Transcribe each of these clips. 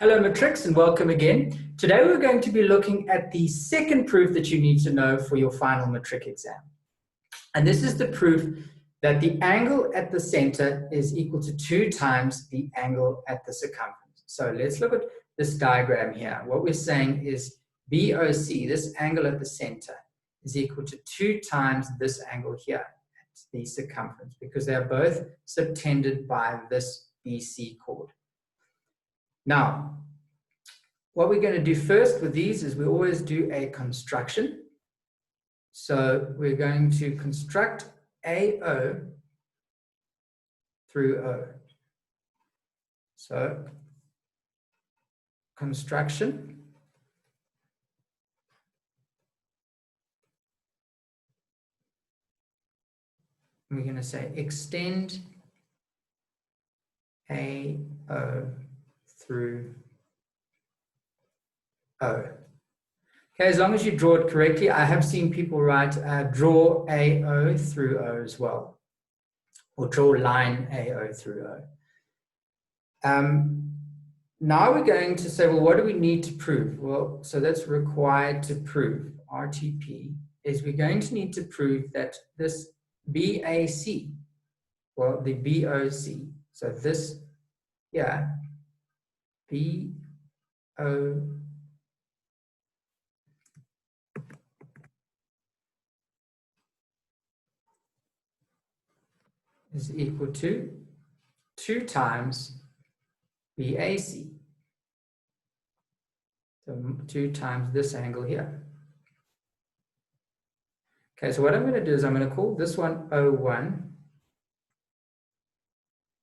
Hello Matrix and welcome again. Today we're going to be looking at the second proof that you need to know for your final Matric exam. And this is the proof that the angle at the center is equal to 2 times the angle at the circumference. So let's look at this diagram here. What we're saying is BOC, this angle at the center, is equal to 2 times this angle here at the circumference, because they are both subtended by this BC chord. Now, what we're going to do first with these is we always do a construction. So we're going to construct AO through O. So construction. We're going to say extend AO through O. Okay, as long as you draw it correctly. I have seen people write draw AO through O as well, or draw line AO through O. Now we're going to say, well, what do we need to prove? Well, so that's required to prove, RTP, is we're going to need to prove that this BAC, well, the BOC, so this, yeah, BO is equal to 2 times BAC. So 2 times this angle here. Okay, so what I'm going to do is I'm going to call this one O1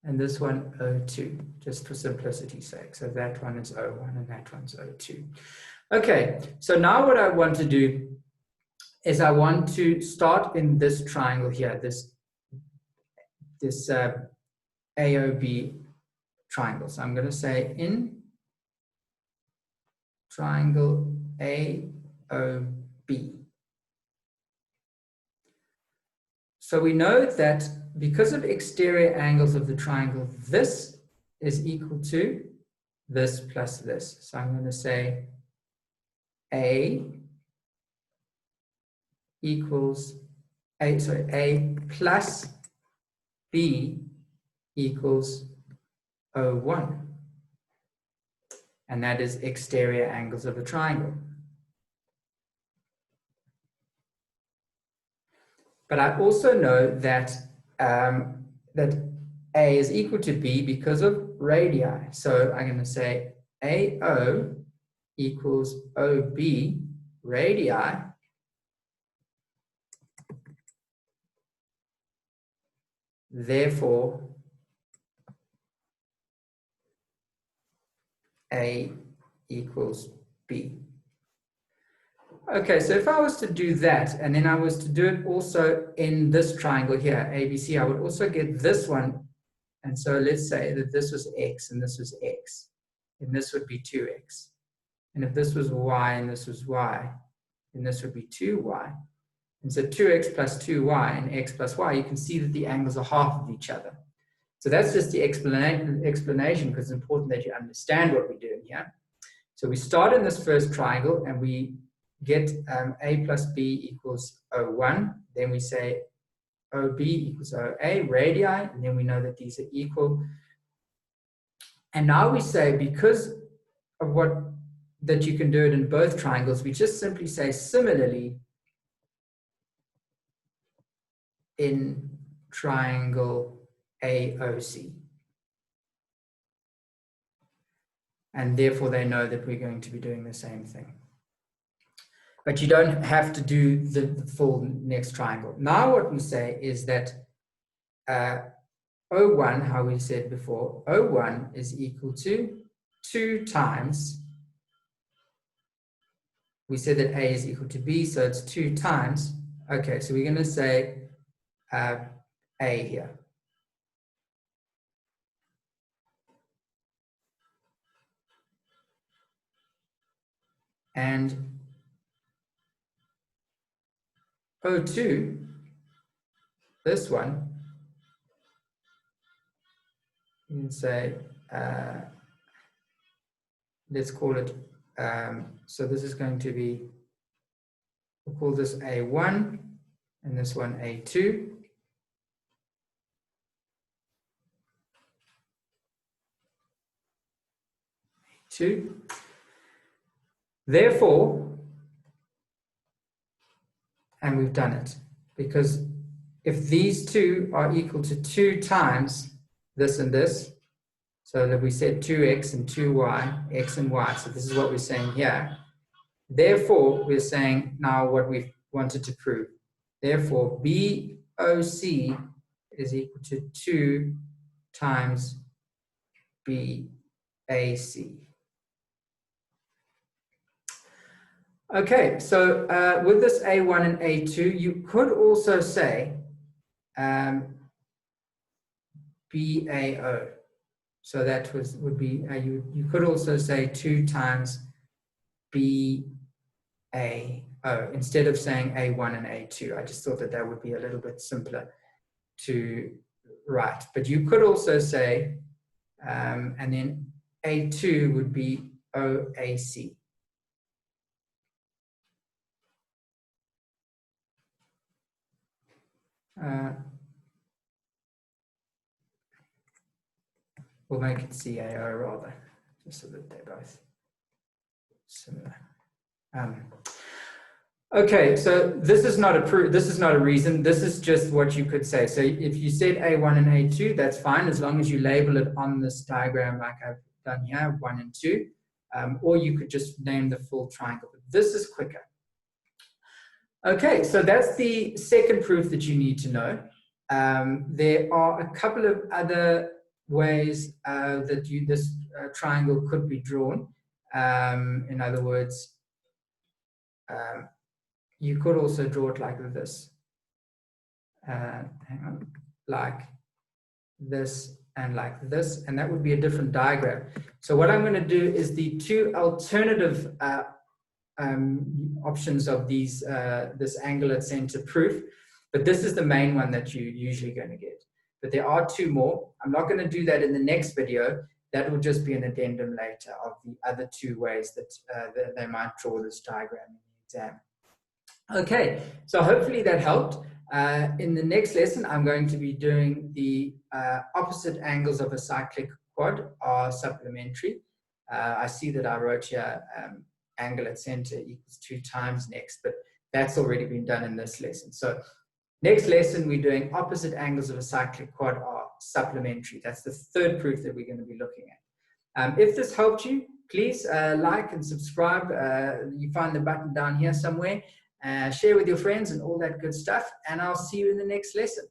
and this one O2, just for simplicity's sake. So that one is O1 and that one's O2. Okay, so now what I want to do is I want to start in this triangle here, this AOB triangle. So I'm going to say in triangle AOB. So we know that because of exterior angles of the triangle, this is equal to this plus this. So I'm going to say A equals A plus B equals O1. And that is exterior angles of a triangle. But I also know that that A is equal to B because of radii. So I'm going to say AO equals OB radii. Therefore, A equals B. Okay, so if I was to do that, and then I was to do it also in this triangle here, ABC, I would also get this one. And so let's say that this was X and this was X, and this would be 2X. And if this was Y and this was Y, then this would be 2Y. And so 2X plus 2Y and X plus Y, you can see that the angles are half of each other. So that's just the explanation, because it's important that you understand what we're doing here. So we start in this first triangle and we get A plus B equals O1. Then we say OB equals OA, radii, and then we know that these are equal. And now we say, because of that you can do it in both triangles, we just simply say similarly in triangle AOC. And therefore they know that we're going to be doing the same thing. But you don't have to do the full next triangle. Now what we say is that O1, how we said before, O1 is equal to 2 times, we said that A is equal to B, so it's 2 times. Okay, so we're going to say A here. And O2, this one, you can say let's call it, so this is going to be, we'll call this A1 and this one A2. Therefore, and we've done it, because if these two are equal to 2 times this and this, so that we said 2x and 2y, x and y, so this is what we're saying here. Therefore, we're saying now what we wanted to prove. Therefore, BOC is equal to 2 times BAC. Okay, so with this A1 and A2, you could also say BAO. So that would be, you could also say 2 times BAO instead of saying A1 and A2. I just thought that that would be a little bit simpler to write. But you could also say, and then A2 would be OAC. We'll make it CAO rather, just so that they're both similar. Okay, so this is not a proof. This is not a reason. This is just what you could say. So if you said A1 and A2, that's fine as long as you label it on this diagram like I've done here, 1 and 2, or you could just name the full triangle. But this is quicker. Okay, so that's the second proof that you need to know. There are a couple of other ways that this triangle could be drawn. In other words, you could also draw it like this. Hang on, like this and like this, and that would be a different diagram. So what I'm going to do is the two alternative options of these this angle at center proof, but this is the main one that you're usually going to get. But there are 2 more. I'm not going to do that in the next video. That will just be an addendum later of the other 2 ways that, that they might draw this diagram in the exam. Okay, so hopefully that helped. In the next lesson, I'm going to be doing the opposite angles of a cyclic quad are supplementary. I see that I wrote here angle at center equals 2 times next, but that's already been done in this lesson. So next lesson, we're doing opposite angles of a cyclic quad are supplementary. That's the third proof that we're going to be looking at. If this helped you, please like and subscribe. You find the button down here somewhere. Share with your friends and all that good stuff. And I'll see you in the next lesson.